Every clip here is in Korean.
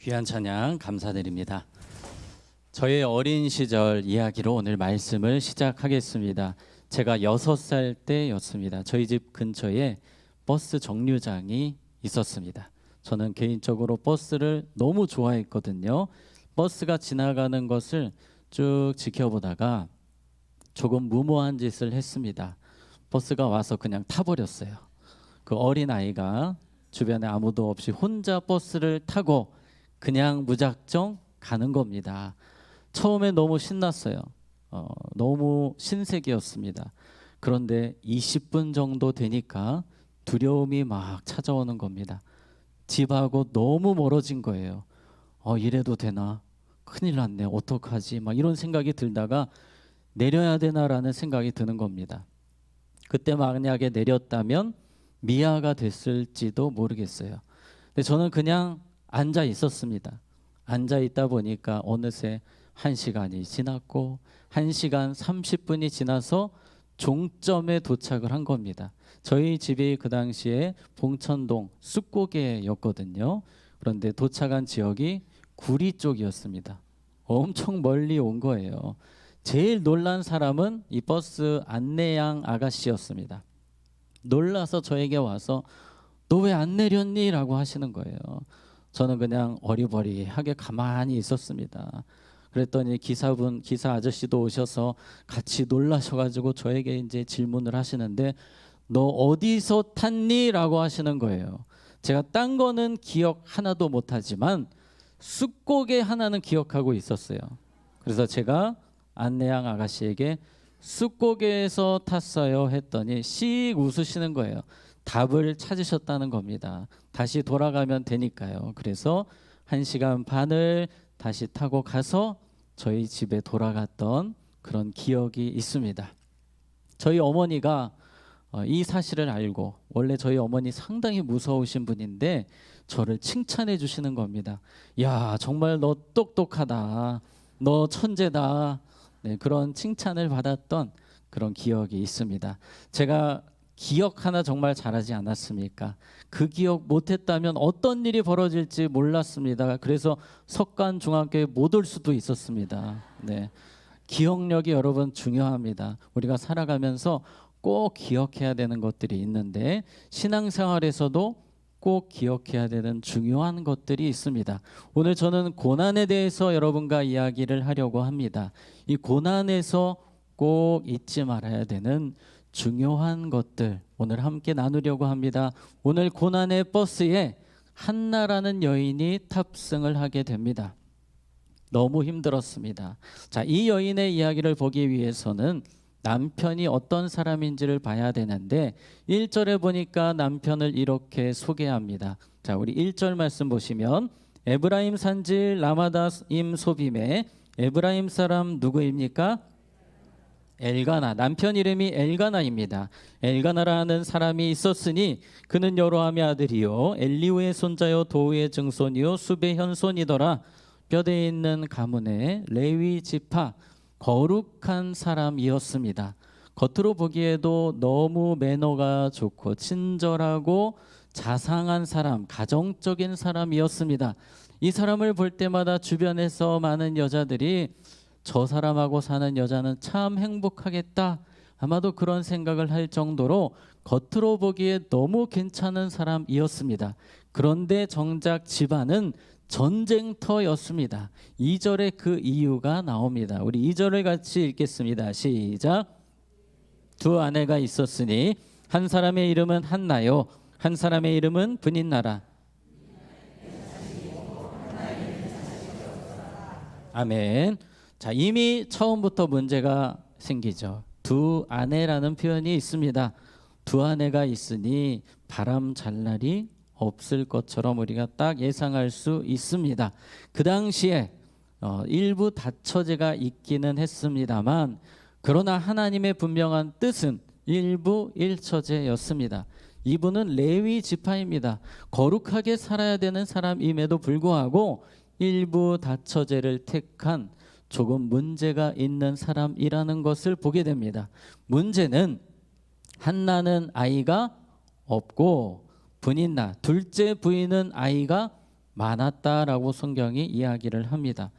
귀한 찬양 감사드립니다. 저의 어린 시절 이야기로 오늘 말씀을 시작하겠습니다. 제가 6살 때였습니다. 저희 집 근처에 버스 정류장이 있었습니다. 저는 개인적으로 버스를 너무 좋아했거든요. 버스가 지나가는 것을 쭉 지켜보다가 조금 무모한 짓을 했습니다. 버스가 와서 그냥 타버렸어요. 그 어린 아이가 주변에 아무도 없이 혼자 버스를 타고 그냥 무작정 가는 겁니다. 처음에 너무 신났어요. 너무 신세계였습니다. 그런데 20분 정도 되니까 두려움이 막 찾아오는 겁니다. 집하고 너무 멀어진 거예요. 이래도 되나? 큰일 났네. 어떡하지? 막 이런 생각이 들다가 내려야 되나라는 생각이 드는 겁니다. 그때 만약에 내렸다면 미아가 됐을지도 모르겠어요. 근데 저는 그냥 앉아 있었습니다. 앉아 있다 보니까 어느새 1시간이 지났고 1시간 30분이 지나서 종점에 도착을 한 겁니다. 저희 집이 그 당시에 봉천동 쑥고개였거든요. 그런데 도착한 지역이 구리 쪽이었습니다. 엄청 멀리 온 거예요. 제일 놀란 사람은 이 버스 안내양 아가씨였습니다. 놀라서 저에게 와서 너 왜 안 내렸니? 라고 하시는 거예요. 저는 그냥 어리버리하게 가만히 있었습니다. 그랬더니 기사 아저씨도 오셔서 같이 놀라셔가지고 저에게 이제 질문을 하시는데 너 어디서 탔니? 라고 하시는 거예요. 제가 딴 거는 기억 하나도 못하지만 쑥고개 하나는 기억하고 있었어요. 그래서 제가 안내양 아가씨에게 쑥고개에서 탔어요 했더니 씩 웃으시는 거예요. 답을 찾으셨다는 겁니다. 다시 돌아가면 되니까요. 그래서 1시간 반을 다시 타고 가서 저희 집에 돌아갔던 그런 기억이 있습니다. 저희 어머니가 이 사실을 알고, 원래 저희 어머니 상당히 무서우신 분인데 저를 칭찬해 주시는 겁니다. 야, 정말 너 똑똑하다. 너 천재다. 네, 그런 칭찬을 받았던 그런 기억이 있습니다. 제가 기억 하나 정말 잘하지 않았습니까? 그 기억 못했다면 어떤 일이 벌어질지 몰랐습니다. 그래서 석관 중학교에 못 올 수도 있었습니다. 네, 기억력이 여러분 중요합니다. 우리가 살아가면서 꼭 기억해야 되는 것들이 있는데 신앙생활에서도 꼭 기억해야 되는 중요한 것들이 있습니다. 오늘 저는 고난에 대해서 여러분과 이야기를 하려고 합니다. 이 고난에서 꼭 잊지 말아야 되는 중요한 것들 오늘 함께 나누려고 합니다. 오늘 고난의 버스에 한나라는 여인이 탑승을 하게 됩니다. 너무 힘들었습니다. 자, 이 여인의 이야기를 보기 위해서는 남편이 어떤 사람인지를 봐야 되는데 1절에 보니까 남편을 이렇게 소개합니다. 자, 우리 1절 말씀 보시면 에브라임 산지 라마다임 소빔에 에브라임 사람 누구입니까? 엘가나, 남편 이름이 엘가나입니다. 엘가나라는 사람이 있었으니 그는 여로함의 아들이요 엘리후의 손자요 도우의 증손이요 수베 현손이더라. 뼈대 있는 가문의 레위 지파 거룩한 사람이었습니다. 겉으로 보기에도 너무 매너가 좋고 친절하고 자상한 사람, 가정적인 사람이었습니다. 이 사람을 볼 때마다 주변에서 많은 여자들이 저 사람하고 사는 여자는 참 행복하겠다, 아마도 그런 생각을 할 정도로 겉으로 보기에 너무 괜찮은 사람이었습니다. 그런데 정작 집안은 전쟁터였습니다. 2절에 그 이유가 나옵니다. 우리 2절을 같이 읽겠습니다. 시작. 두 아내가 있었으니 한 사람의 이름은 한나요 한 사람의 이름은 브닛나라. 아멘. 자, 이미 처음부터 문제가 생기죠. 두 아내라는 표현이 있습니다. 두 아내가 있으니 바람 잘 날이 없을 것처럼 우리가 딱 예상할 수 있습니다. 그 당시에 일부 다처제가 있기는 했습니다만 그러나 하나님의 분명한 뜻은 일부 일처제였습니다. 이분은 레위 지파입니다. 거룩하게 살아야 되는 사람임에도 불구하고 일부 다처제를 택한 조금 문제가 있는 사람이라는 것을 보게 됩니다. 문제는 한나는 아이가 없고 브닛나 둘째 부인은 아이가 많았다라고 성경이 이야기를 합니다.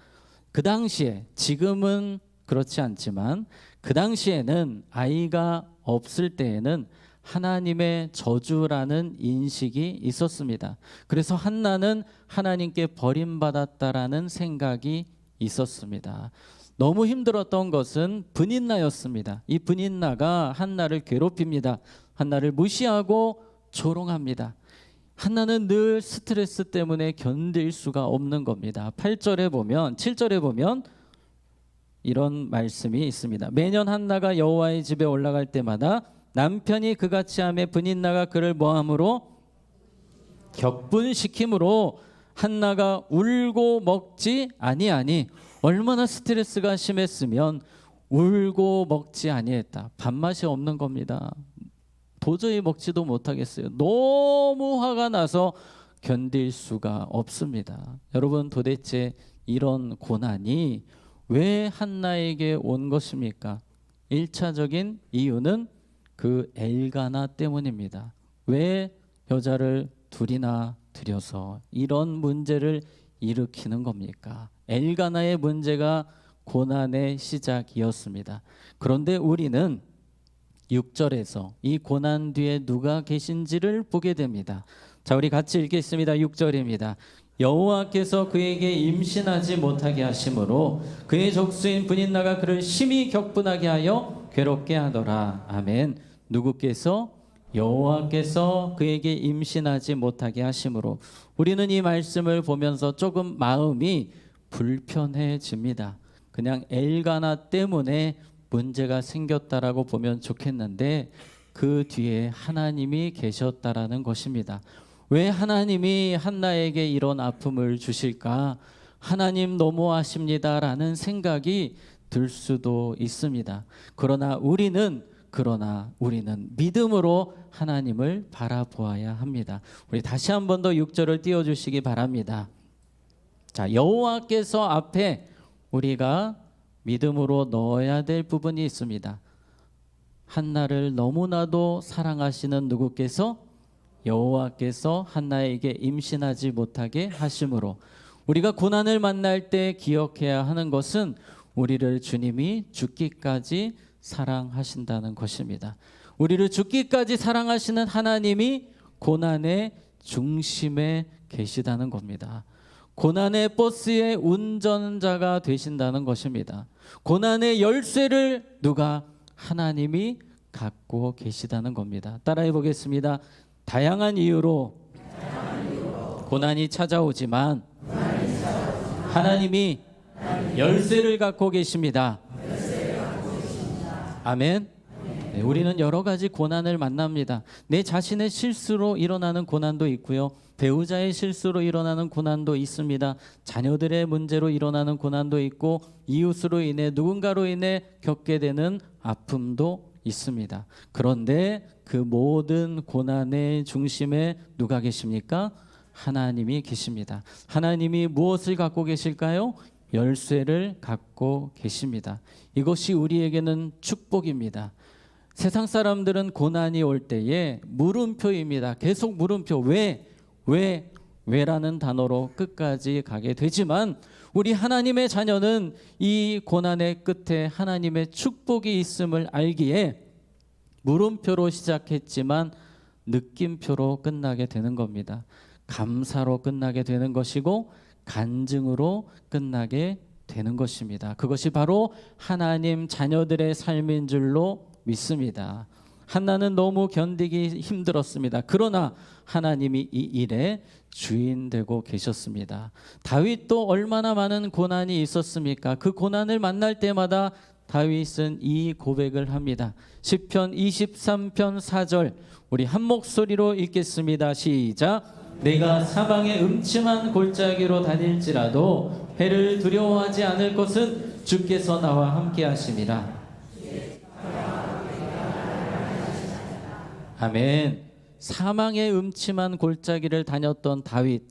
그 당시에, 지금은 그렇지 않지만 그 당시에는 아이가 없을 때에는 하나님의 저주라는 인식이 있었습니다. 그래서 한나는 하나님께 버림받았다라는 생각이 있었습니다. 너무 힘들었던 것은 분인나였습니다. 이 분인나가 한나를 괴롭힙니다. 한나를 무시하고 조롱합니다. 한나는 늘 스트레스 때문에 견딜 수가 없는 겁니다. 8절에 보면, 7절에 보면 이런 말씀이 있습니다. 매년 한나가 여호와의 집에 올라갈 때마다 남편이 그같이 하매 분인나가 그를 뭐함으로? 격분시킴으로 한나가 울고 먹지 아니하니. 얼마나 스트레스가 심했으면 울고 먹지 아니했다. 밥맛이 없는 겁니다. 도저히 먹지도 못하겠어요. 너무 화가 나서 견딜 수가 없습니다. 여러분, 도대체 이런 고난이 왜 한나에게 온 것입니까? 1차적인 이유는 그 엘가나 때문입니다. 왜 여자를 둘이나 들여서 이런 문제를 일으키는 겁니까? 엘가나의 문제가 고난의 시작이었습니다. 그런데 우리는 6절에서 이 고난 뒤에 누가 계신지를 보게 됩니다. 자, 우리 같이 읽겠습니다. 6절입니다. 여호와께서 그에게 임신하지 못하게 하심으로 그의 족수인 분인나가 그를 심히 격분하게 하여 괴롭게 하더라. 아멘. 누구께서? 여호와께서 그에게 임신하지 못하게 하심으로. 우리는 이 말씀을 보면서 조금 마음이 불편해집니다. 그냥 엘가나 때문에 문제가 생겼다라고 보면 좋겠는데 그 뒤에 하나님이 계셨다라는 것입니다. 왜 하나님이 한나에게 이런 아픔을 주실까? 하나님 너무하십니다라는 생각이 들 수도 있습니다. 그러나 우리는 믿음으로 하나님을 바라보아야 합니다. 우리 다시 한 번 더 6절을 띄워주시기 바랍니다. 자, 여호와께서 앞에 우리가 믿음으로 넣어야 될 부분이 있습니다. 한나를 너무나도 사랑하시는 누구께서? 여호와께서 한나에게 임신하지 못하게 하심으로. 우리가 고난을 만날 때 기억해야 하는 것은 우리를 주님이 죽기까지 사랑하신다는 것입니다. 우리를 죽기까지 사랑하시는 하나님이 고난의 중심에 계시다는 겁니다. 고난의 버스의 운전자가 되신다는 것입니다. 고난의 열쇠를 누가? 하나님이 갖고 계시다는 겁니다. 따라해 보겠습니다. 다양한 이유로 고난이 찾아오지만 하나님이 열쇠를 갖고 계십니다. 아멘. 네, 우리는 여러 가지 고난을 만납니다. 내 자신의 실수로 일어나는 고난도 있고요. 배우자의 실수로 일어나는 고난도 있습니다. 자녀들의 문제로 일어나는 고난도 있고 이웃으로 인해 누군가로 인해 겪게 되는 아픔도 있습니다. 그런데 그 모든 고난의 중심에 누가 계십니까? 하나님이 계십니다. 하나님이 무엇을 갖고 계실까요? 열쇠를 갖고 계십니다. 이것이 우리에게는 축복입니다. 세상 사람들은 고난이 올 때에 물음표입니다. 계속 물음표. 왜라는 단어로 끝까지 가게 되지만 우리 하나님의 자녀는 이 고난의 끝에 하나님의 축복이 있음을 알기에 물음표로 시작했지만 느낌표로 끝나게 되는 겁니다. 감사로 끝나게 되는 것이고 간증으로 끝나게 되는 것입니다. 그것이 바로 하나님 자녀들의 삶인 줄로 믿습니다. 한나는 너무 견디기 힘들었습니다. 그러나 하나님이 이 일에 주인 되고 계셨습니다. 다윗도 얼마나 많은 고난이 있었습니까? 그 고난을 만날 때마다 다윗은 이 고백을 합니다. 시편 23편 4절 우리 한 목소리로 읽겠습니다. 시작. 내가 사방의 음침한 골짜기로 다닐지라도 해를 두려워하지 않을 것은 주께서 나와 함께 하심이라. 아멘. 사망의 음침한 골짜기를 다녔던 다윗,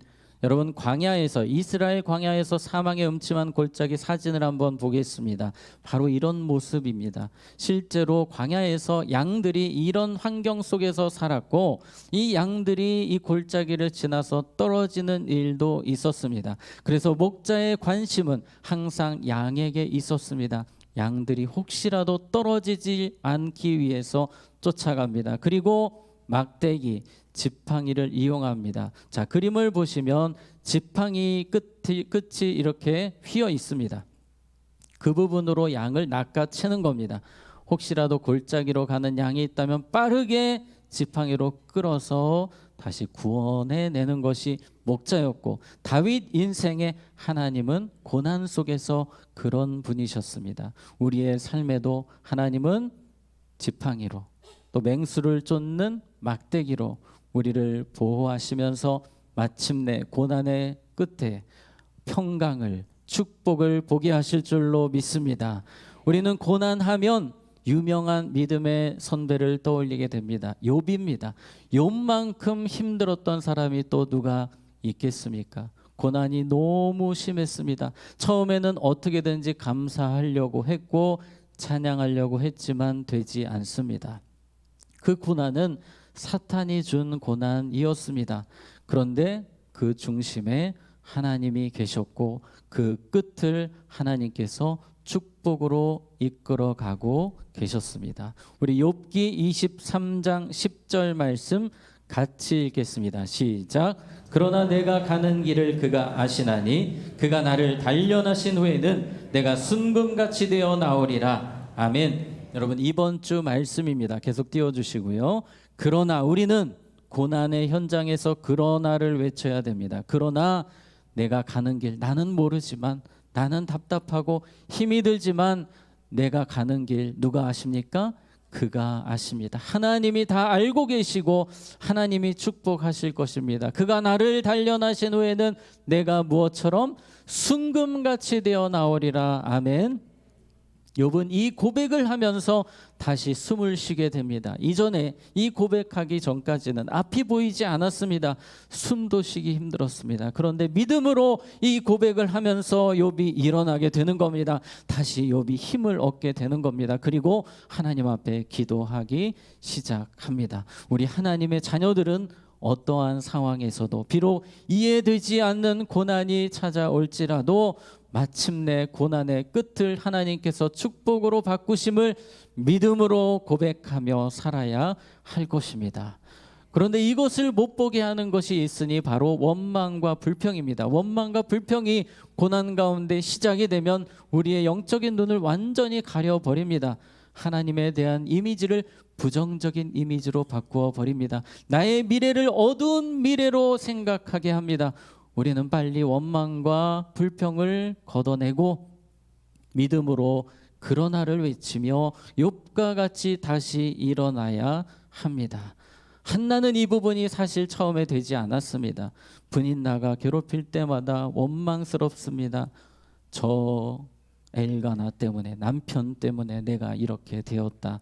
여러분, 광야에서, 이스라엘 광야에서 사망의 음침한 골짜기 사진을 한번 보겠습니다. 바로 이런 모습입니다. 실제로 광야에서 양들이 이런 환경 속에서 살았고, 이 양들이 이 골짜기를 지나서 떨어지는 일도 있었습니다. 그래서 목자의 관심은 항상 양에게 있었습니다. 양들이 혹시라도 떨어지지 않기 위해서 쫓아갑니다. 그리고 막대기, 지팡이를 이용합니다. 자, 그림을 보시면 지팡이 끝이 이렇게 휘어 있습니다. 그 부분으로 양을 낚아채는 겁니다. 혹시라도 골짜기로 가는 양이 있다면 빠르게 지팡이로 끌어서 다시 구원해내는 것이 목자였고, 다윗 인생의 하나님은 고난 속에서 그런 분이셨습니다. 우리의 삶에도 하나님은 지팡이로, 또 맹수를 쫓는 막대기로 우리를 보호하시면서 마침내 고난의 끝에 평강을, 축복을 보게 하실 줄로 믿습니다. 우리는 고난하면 유명한 믿음의 선배를 떠올리게 됩니다. 욥입니다. 욥만큼 힘들었던 사람이 또 누가 있겠습니까? 고난이 너무 심했습니다. 처음에는 어떻게든지 감사하려고 했고 찬양하려고 했지만 되지 않습니다. 그 고난은 사탄이 준 고난이었습니다. 그런데 그 중심에 하나님이 계셨고, 그 끝을 하나님께서 축복으로 이끌어가고 계셨습니다. 우리 욥기 23장 10절 말씀 같이 읽겠습니다. 시작. 그러나 내가 가는 길을 그가 아시나니 그가 나를 단련하신 후에는 내가 순금같이 되어 나오리라. 아멘. 여러분, 이번 주 말씀입니다. 계속 띄워주시고요. 그러나, 우리는 고난의 현장에서 그러나를 외쳐야 됩니다. 그러나 내가 가는 길, 나는 모르지만, 나는 답답하고 힘이 들지만 내가 가는 길 누가 아십니까? 그가 아십니다. 하나님이 다 알고 계시고 하나님이 축복하실 것입니다. 그가 나를 단련하신 후에는 내가 무엇처럼 순금같이 되어 나오리라. 아멘. 욥은 이 고백을 하면서 다시 숨을 쉬게 됩니다. 이전에 이 고백하기 전까지는 앞이 보이지 않았습니다. 숨도 쉬기 힘들었습니다. 그런데 믿음으로 이 고백을 하면서 욥이 일어나게 되는 겁니다. 다시 욥이 힘을 얻게 되는 겁니다. 그리고 하나님 앞에 기도하기 시작합니다. 우리 하나님의 자녀들은 어떠한 상황에서도, 비록 이해되지 않는 고난이 찾아올지라도 마침내 고난의 끝을 하나님께서 축복으로 바꾸심을 믿음으로 고백하며 살아야 할 것입니다. 그런데 이것을 못 보게 하는 것이 있으니 바로 원망과 불평입니다. 원망과 불평이 고난 가운데 시작이 되면 우리의 영적인 눈을 완전히 가려버립니다. 하나님에 대한 이미지를 부정적인 이미지로 바꾸어 버립니다. 나의 미래를 어두운 미래로 생각하게 합니다. 우리는 빨리 원망과 불평을 걷어내고 믿음으로 그러나를 외치며 욥과 같이 다시 일어나야 합니다. 한나는 이 부분이 사실 처음에 되지 않았습니다. 분인나가 괴롭힐 때마다 원망스럽습니다. 저 엘가나 때문에, 남편 때문에 내가 이렇게 되었다,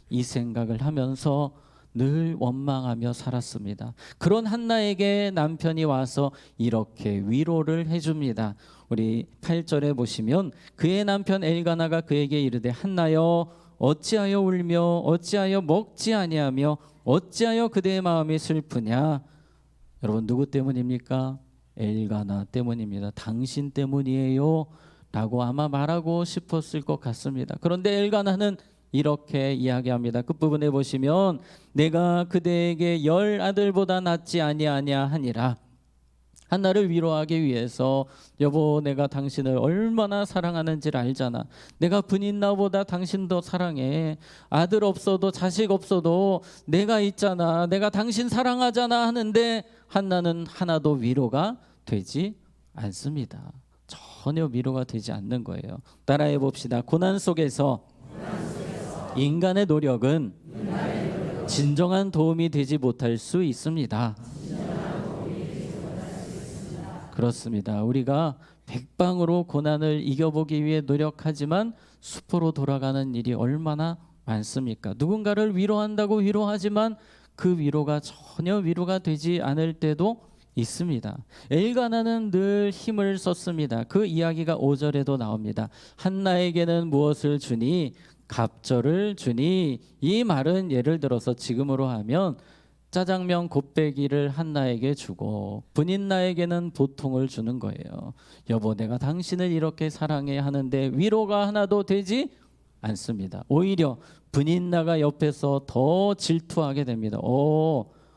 이 생각을 하면서 늘 원망하며 살았습니다. 그런 한나에게 남편이 와서 이렇게 위로를 해줍니다. 우리 8절에 보시면 그의 남편 엘가나가 그에게 이르되 한나여 어찌하여 울며 어찌하여 먹지 아니하며 어찌하여 그대의 마음이 슬프냐. 여러분, 누구 때문입니까? 엘가나 때문입니다. 당신 때문이에요 라고 아마 말하고 싶었을 것 같습니다. 그런데 엘가나는 이렇게 이야기합니다. 끝부분에 보시면 내가 그대에게 10 아들보다 낫지 아니하냐 하니라. 한나를 위로하기 위해서, 여보, 내가 당신을 얼마나 사랑하는지를 알잖아. 내가 분인나보다 당신 더 사랑해. 아들 없어도 자식 없어도 내가 있잖아. 내가 당신 사랑하잖아 하는데 한나는 하나도 위로가 되지 않습니다. 전혀 위로가 되지 않는 거예요. 따라해 봅시다. 고난 속에서 인간의 노력은 진정한 도움이 되지 못할 수 있습니다. 그렇습니다. 우리가 백방으로 고난을 이겨보기 위해 노력하지만 수포로 돌아가는 일이 얼마나 많습니까? 누군가를 위로한다고 위로하지만 그 위로가 전혀 위로가 되지 않을 때도 있습니다. 엘가나는 늘 힘을 썼습니다. 그 이야기가 5절에도 나옵니다. 한나에게는 무엇을 주니? 갑절을 주니. 이 말은 예를 들어서 지금으로 하면 짜장면 곱빼기를 한나에게 주고 분인나에게는 보통을 주는 거예요. 여보, 내가 당신을 이렇게 사랑해 하는데 위로가 하나도 되지 않습니다. 오히려 분인나가 옆에서 더 질투하게 됩니다.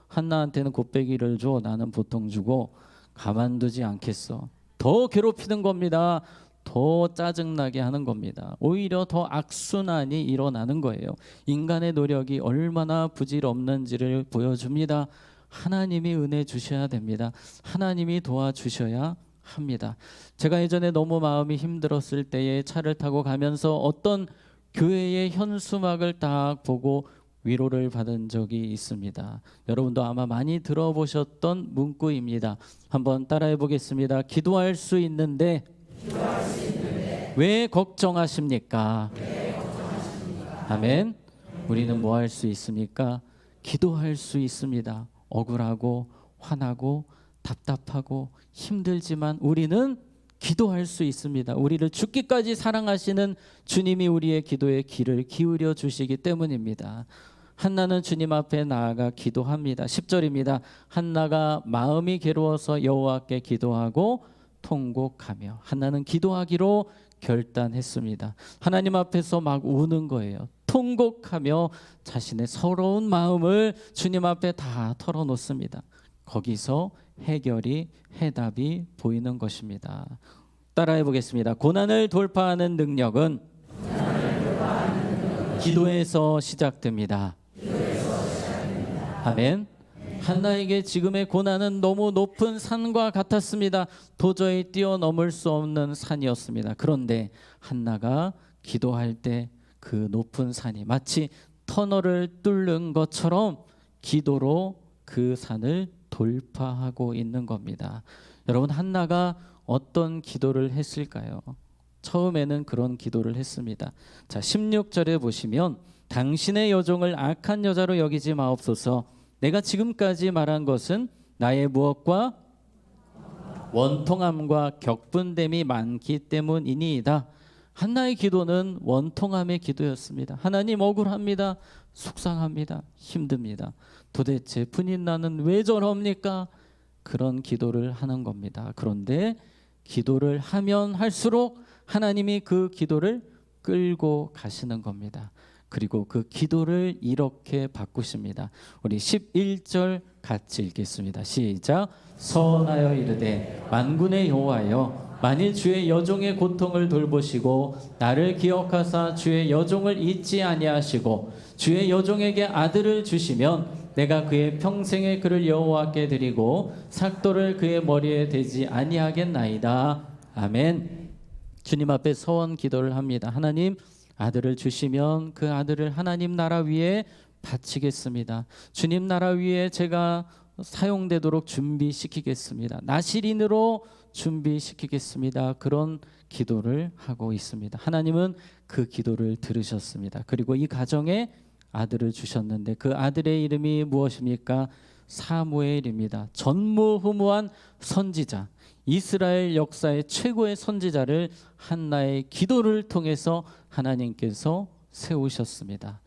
한나한테는 곱빼기를 줘, 나는 보통 주고 가만두지 않겠어. 더 괴롭히는 겁니다. 더 짜증나게 하는 겁니다. 오히려 더 악순환이 일어나는 거예요. 인간의 노력이 얼마나 부질없는지를 보여줍니다. 하나님이 은혜 주셔야 됩니다. 하나님이 도와주셔야 합니다. 제가 예전에 너무 마음이 힘들었을 때에 차를 타고 가면서 어떤 교회의 현수막을 딱 보고 위로를 받은 적이 있습니다. 여러분도 아마 많이 들어보셨던 문구입니다. 한번 따라해 보겠습니다. 기도할 수 있는데 왜 걱정하십니까? 아멘. 우리는 뭐 할 수 있습니까? 기도할 수 있습니다. 억울하고 화나고 답답하고 힘들지만 우리는 기도할 수 있습니다. 우리를 죽기까지 사랑하시는 주님이 우리의 기도에 귀를 기울여 주시기 때문입니다. 한나는 주님 앞에 나아가 기도합니다. 10절입니다. 한나가 마음이 괴로워서 여호와께 기도하고 통곡하며. 한나는 기도하기로 결단했습니다. 하나님 앞에서 막 우는 거예요. 통곡하며 자신의 서러운 마음을 주님 앞에 다 털어놓습니다. 거기서 해답이 보이는 것입니다. 따라해 보겠습니다. 고난을 돌파하는 능력은 기도에서 시작됩니다. 아멘. 한나에게 지금의 고난은 너무 높은 산과 같았습니다. 도저히 뛰어넘을 수 없는 산이었습니다. 그런데 한나가 기도할 때 그 높은 산이 마치 터널을 뚫는 것처럼 기도로 그 산을 돌파하고 있는 겁니다. 여러분, 한나가 어떤 기도를 했을까요? 처음에는 그런 기도를 했습니다. 자, 16절에 보시면 당신의 여종을 악한 여자로 여기지 마옵소서. 내가 지금까지 말한 것은 나의 무엇과 원통함과 격분됨이 많기 때문이니이다. 한나의 기도는 원통함의 기도였습니다. 하나님, 억울합니다. 속상합니다. 힘듭니다. 도대체 분인나는 왜 저럽니까? 그런 기도를 하는 겁니다. 그런데 기도를 하면 할수록 하나님이 그 기도를 끌고 가시는 겁니다. 그리고 그 기도를 이렇게 바꾸십니다. 우리 11절 같이 읽겠습니다. 시작. 서원하여 이르되 만군의 여호와여, 만일 주의 여종의 고통을 돌보시고 나를 기억하사 주의 여종을 잊지 아니하시고 주의 여종에게 아들을 주시면 내가 그의 평생의 그를 여호와께 드리고 삭도를 그의 머리에 대지 아니하겠나이다. 아멘. 주님 앞에 서원 기도를 합니다. 하나님, 아들을 주시면 그 아들을 하나님 나라 위에 바치겠습니다. 주님 나라 위에 제가 사용되도록 준비시키겠습니다. 나실인으로 준비시키겠습니다. 그런 기도를 하고 있습니다. 하나님은 그 기도를 들으셨습니다. 그리고 이 가정에 아들을 주셨는데 그 아들의 이름이 무엇입니까? 사무엘입니다. 전무후무한 선지자, 이스라엘 역사의 최고의 선지자를 한나의 기도를 통해서 하나님께서 세우셨습니다.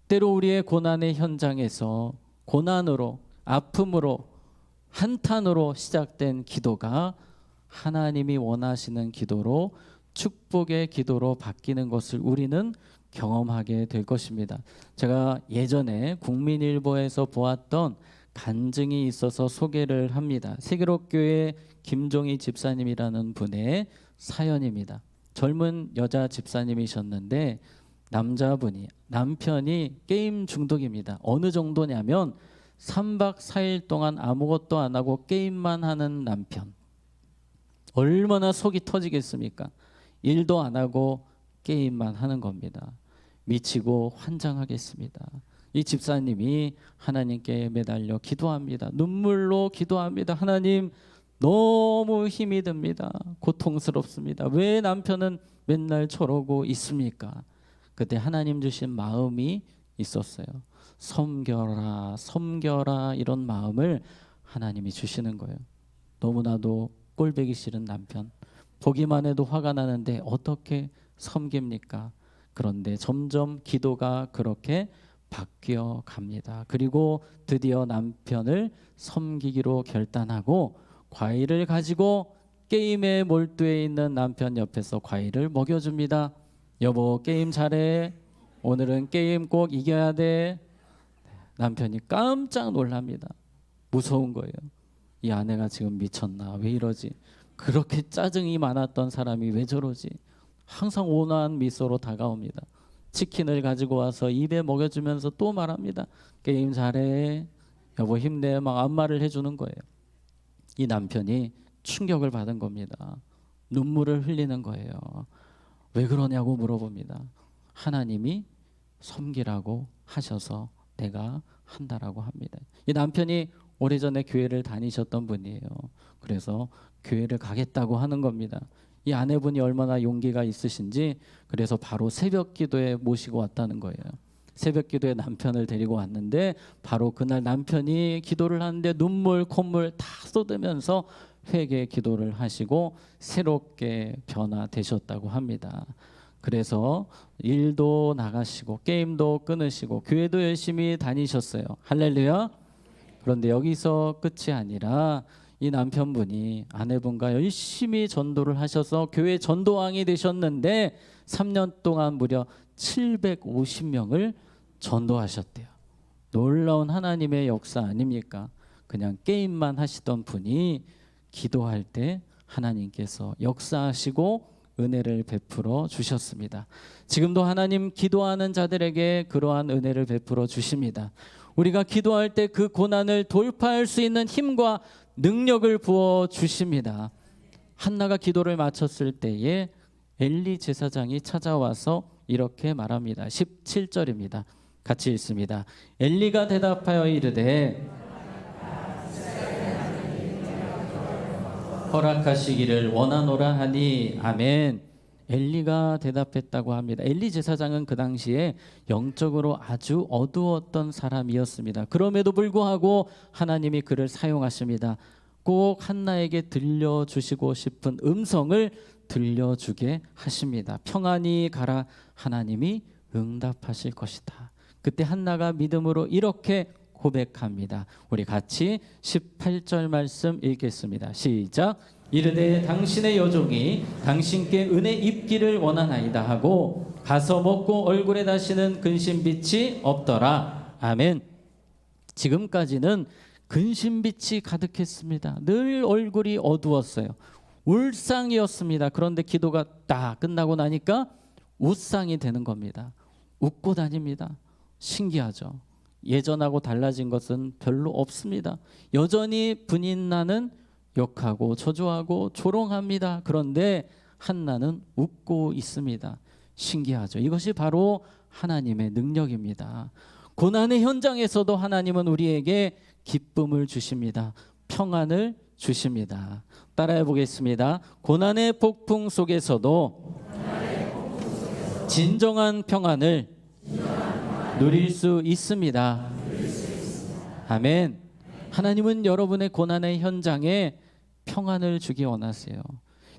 때로 우리의 고난의 현장에서 고난으로, 아픔으로, 한탄으로 시작된 기도가 하나님이 원하시는 기도로, 축복의 기도로 바뀌는 것을 우리는 경험하게 될 것입니다. 제가 예전에 국민일보에서 보았던 간증이 있어서 소개를 합니다. 세계록교회 김종희 집사님이라는 분의 사연입니다. 젊은 여자 집사님이셨는데 남편이 게임 중독입니다. 어느 정도냐면 3박 4일 동안 아무것도 안 하고 게임만 하는 남편. 얼마나 속이 터지겠습니까? 일도 안 하고 게임만 하는 겁니다. 미치고 환장하겠습니다. 이 집사님이 하나님께 매달려 기도합니다. 눈물로 기도합니다. 하나님, 너무 힘이 듭니다. 고통스럽습니다. 왜 남편은 맨날 저러고 있습니까? 그때 하나님 주신 마음이 있었어요. 섬겨라, 섬겨라, 이런 마음을 하나님이 주시는 거예요. 너무나도 꼴보기 싫은 남편, 보기만 해도 화가 나는데 어떻게 섬깁니까? 그런데 점점 기도가 그렇게 바뀌어 갑니다. 그리고 드디어 남편을 섬기기로 결단하고 과일을 가지고 게임에 몰두해 있는 남편 옆에서 과일을 먹여줍니다. 여보, 게임 잘해. 오늘은 게임 꼭 이겨야 돼. 남편이 깜짝 놀랍니다. 무서운 거예요. 이 아내가 지금 미쳤나? 왜 이러지? 그렇게 짜증이 많았던 사람이 왜 저러지? 항상 온화한 미소로 다가옵니다. 치킨을 가지고 와서 입에 먹여주면서 또 말합니다. 게임 잘해. 여보 힘내. 막 안마를 해주는 거예요. 이 남편이 충격을 받은 겁니다. 눈물을 흘리는 거예요. 왜 그러냐고 물어봅니다. 하나님이 섬기라고 하셔서 내가 한다라고 합니다. 이 남편이 오래전에 교회를 다니셨던 분이에요. 그래서 교회를 가겠다고 하는 겁니다. 이 아내분이 얼마나 용기가 있으신지 그래서 바로 새벽 기도에 모시고 왔다는 거예요. 새벽 기도에 남편을 데리고 왔는데 바로 그날 남편이 기도를 하는데 눈물 콧물 다 쏟으면서 회개 기도를 하시고 새롭게 변화되셨다고 합니다. 그래서 일도 나가시고 게임도 끊으시고 교회도 열심히 다니셨어요. 할렐루야. 그런데 여기서 끝이 아니라 이 남편분이 아내분과 열심히 전도를 하셔서 교회 전도왕이 되셨는데 3년 동안 무려 750명을 전도하셨대요. 놀라운 하나님의 역사 아닙니까? 그냥 게임만 하시던 분이 기도할 때 하나님께서 역사하시고 은혜를 베풀어 주셨습니다. 지금도 하나님 기도하는 자들에게 그러한 은혜를 베풀어 주십니다. 우리가 기도할 때 그 고난을 돌파할 수 있는 힘과 능력을 부어 주십니다. 한나가 기도를 마쳤을 때에 엘리 제사장이 찾아와서 이렇게 말합니다. 17절입니다. 같이 읽습니다. 엘리가 대답하여 이르되 허락하시기를 원하노라 하니 아멘. 엘리가 대답했다고 합니다. 엘리 제사장은 그 당시에 영적으로 아주 어두웠던 사람이었습니다. 그럼에도 불구하고 하나님이 그를 사용하십니다. 꼭 한나에게 들려주시고 싶은 음성을 들려주게 하십니다. 평안히 가라. 하나님이 응답하실 것이다. 그때 한나가 믿음으로 이렇게 고백합니다. 우리 같이 18절 말씀 읽겠습니다. 시작. 이르되 당신의 여종이 당신께 은혜 입기를 원하나이다 하고 가서 먹고 얼굴에 다시는 근심빛이 없더라. 아멘. 지금까지는 근심빛이 가득했습니다. 늘 얼굴이 어두웠어요. 울상이었습니다. 그런데 기도가 딱 끝나고 나니까 웃상이 되는 겁니다. 웃고 다닙니다. 신기하죠. 예전하고 달라진 것은 별로 없습니다. 여전히 분인나는 욕하고 저주하고 조롱합니다. 그런데 한나는 웃고 있습니다. 신기하죠. 이것이 바로 하나님의 능력입니다. 고난의 현장에서도 하나님은 우리에게 기쁨을 주십니다. 평안을 주십니다. 따라해 보겠습니다. 고난의 폭풍 속에서도 진정한 평안을 누릴 수 있습니다. 아멘. 하나님은 여러분의 고난의 현장에 평안을 주기 원하세요.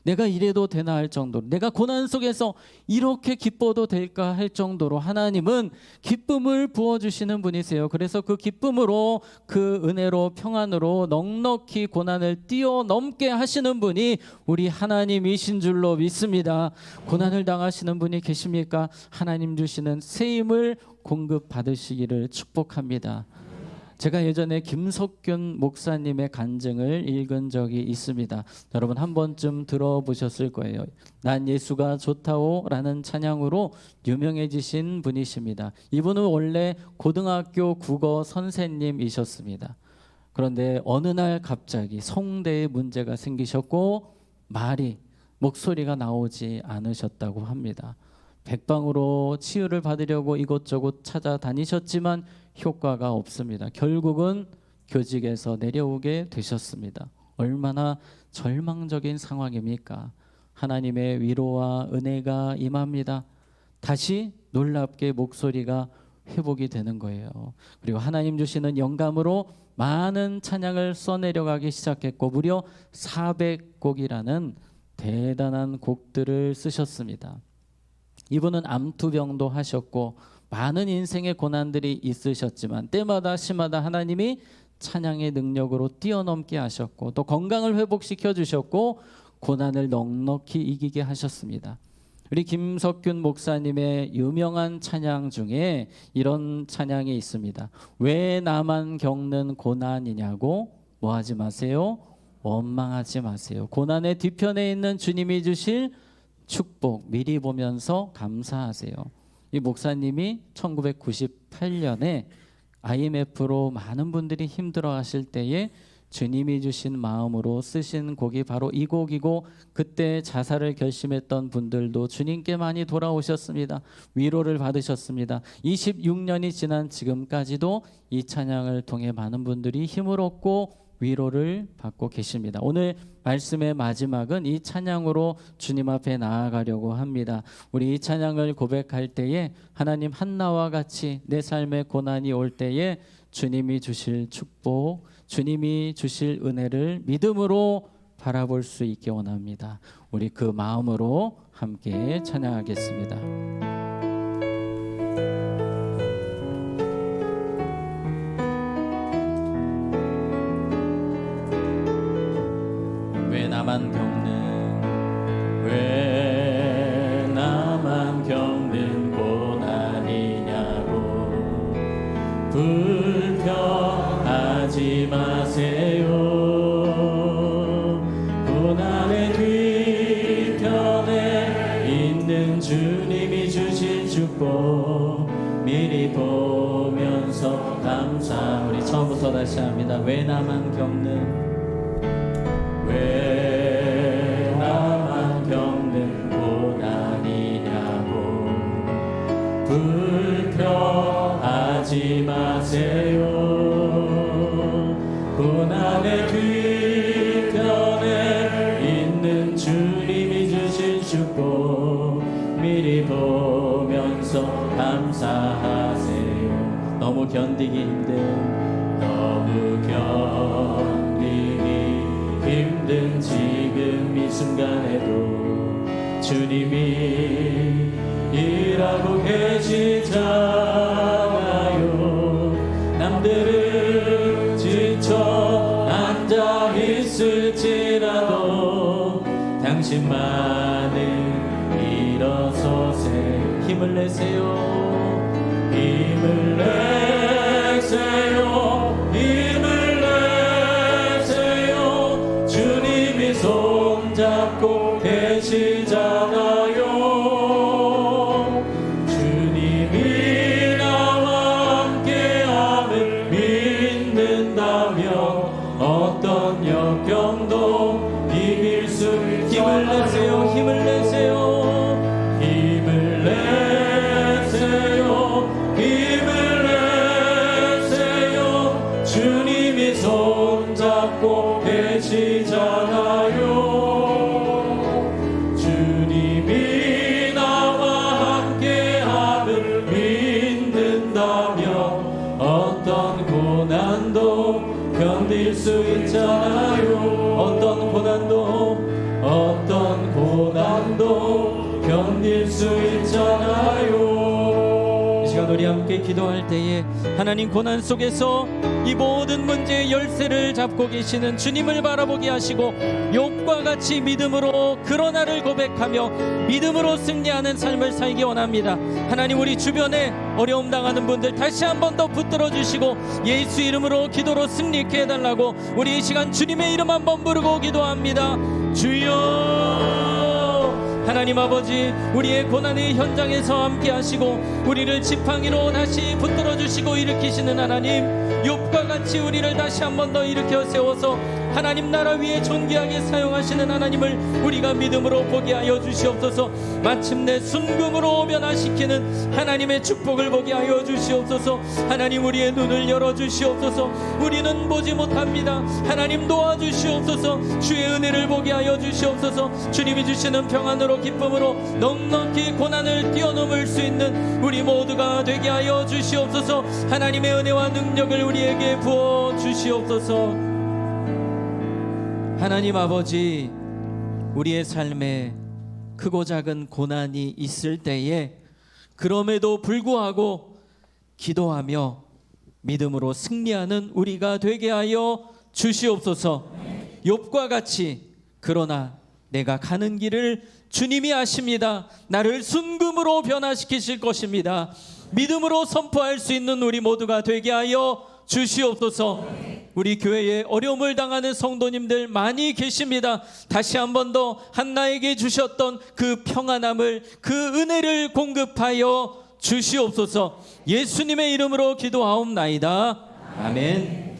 내가 이래도 되나 할 정도로, 내가 고난 속에서 이렇게 기뻐도 될까 할 정도로 하나님은 기쁨을 부어주시는 분이세요. 그래서 그 기쁨으로, 그 은혜로, 평안으로 넉넉히 고난을 뛰어넘게 하시는 분이 우리 하나님이신 줄로 믿습니다. 고난을 당하시는 분이 계십니까? 하나님 주시는 새 힘을 공급받으시기를 축복합니다. 제가 예전에 김석균 목사님의 간증을 읽은 적이 있습니다. 여러분 한 번쯤 들어보셨을 거예요. 난 예수가 좋다오 라는 찬양으로 유명해지신 분이십니다. 이분은 원래 고등학교 국어 선생님이셨습니다. 그런데 어느 날 갑자기 성대에 문제가 생기셨고 목소리가 나오지 않으셨다고 합니다. 백방으로 치유를 받으려고 이곳저곳 찾아다니셨지만 효과가 없습니다. 결국은 교직에서 내려오게 되셨습니다. 얼마나 절망적인 상황입니까? 하나님의 위로와 은혜가 임합니다. 다시 놀랍게 목소리가 회복이 되는 거예요. 그리고 하나님 주시는 영감으로 많은 찬양을 써내려가기 시작했고 무려 400곡이라는 대단한 곡들을 쓰셨습니다. 이분은 암투병도 하셨고 많은 인생의 고난들이 있으셨지만 때마다 시마다 하나님이 찬양의 능력으로 뛰어넘게 하셨고 또 건강을 회복시켜 주셨고 고난을 넉넉히 이기게 하셨습니다. 우리 김석균 목사님의 유명한 찬양 중에 이런 찬양이 있습니다. 왜 나만 겪는 고난이냐고 뭐하지 마세요? 원망하지 마세요. 고난의 뒤편에 있는 주님이 주실 축복 미리 보면서 감사하세요. 이 목사님이 1998년에 IMF로 많은 분들이 힘들어하실 때에 주님이 주신 마음으로 쓰신 곡이 바로 이 곡이고 그때 자살을 결심했던 분들도 주님께 많이 돌아오셨습니다. 위로를 받으셨습니다. 26년이 지난 지금까지도 이 찬양을 통해 많은 분들이 힘을 얻고 위로를 받고 계십니다. 오늘 말씀의 마지막은 이 찬양으로 주님 앞에 나아가려고 합니다. 우리 이 찬양을 고백할 때에 하나님 한나와 같이 내 삶에 고난이 올 때에 주님이 주실 축복, 주님이 주실 은혜를 믿음으로 바라볼 수 있게 원합니다. 우리 그 마음으로 함께 찬양하겠습니다. 왜 나만 겪는 고난이냐고 불평하지 마세요. 고난의 뒤편에 있는 주님이 주신 축복 미리 보면서 감사. 우리 처음부터 다시 합니다. 왜 나만 겪는 고난이냐고 불평하지 마세요. 고난의 뒤편에 있는 주님이 주신 축복 미리 보면서 감사하세요. 너무 견디기 힘든 지금 이 순간에도 주님이 일하고 계시잖아요. 남들은 지쳐 앉아 있을지라도 당신만은 일어서세요. 힘을 내세요. 힘을 내세요. 힘을 내세요. 주님이 손잡고 계시잖아요. 주님이 나와 함께함을 믿는다면 어떤 역경도 이길 수 있죠. 힘을 내세요. 힘을 내세요. 힘을 내세요. 힘을 내세요. 주님이 손잡고 계시잖아요. 주님이 나와 함께함을 믿는다면 어떤 고난도 견딜 수 있잖아요. 어떤 고난도 견딜 수 있잖아요. 이 시간 우리 함께 기도할 때에 하나님 고난 속에서 이 모든 문제의 열쇠를 잡고 계시는 주님을 바라보게 하시고 욥과 같이 믿음으로 그러나를 고백하며 믿음으로 승리하는 삶을 살기 원합니다. 하나님 우리 주변에 어려움 당하는 분들 다시 한 번 더 붙들어 주시고 예수 이름으로 기도로 승리케 해달라고 우리 이 시간 주님의 이름 한번 부르고 기도합니다. 주여 하나님 아버지 우리의 고난의 현장에서 함께 하시고 우리를 지팡이로 다시 붙들어 주시고 일으키시는 하나님 욥과 같이 우리를 다시 한 번 더 일으켜 세워서 하나님 나라 위에 존귀하게 사용하시는 하나님을 우리가 믿음으로 보게 하여 주시옵소서. 마침내 순금으로 변화시키는 하나님의 축복을 보게 하여 주시옵소서. 하나님 우리의 눈을 열어주시옵소서. 우리는 보지 못합니다. 하나님 도와주시옵소서. 주의 은혜를 보게 하여 주시옵소서. 주님이 주시는 평안으로 기쁨으로 넉넉히 고난을 뛰어넘을 수 있는 우리 모두가 되게 하여 주시옵소서. 하나님의 은혜와 능력을 우리에게 부어 주시옵소서. 하나님 아버지, 우리의 삶에 크고 작은 고난이 있을 때에 그럼에도 불구하고 기도하며 믿음으로 승리하는 우리가 되게 하여 주시옵소서. 욥과 같이 그러나 내가 가는 길을 주님이 아십니다. 나를 순금으로 변화시키실 것입니다. 믿음으로 선포할 수 있는 우리 모두가 되게 하여 주시옵소서. 우리 교회에 어려움을 당하는 성도님들 많이 계십니다. 다시 한 번 더 한나에게 주셨던 그 평안함을, 그 은혜를 공급하여 주시옵소서. 예수님의 이름으로 기도하옵나이다. 아멘.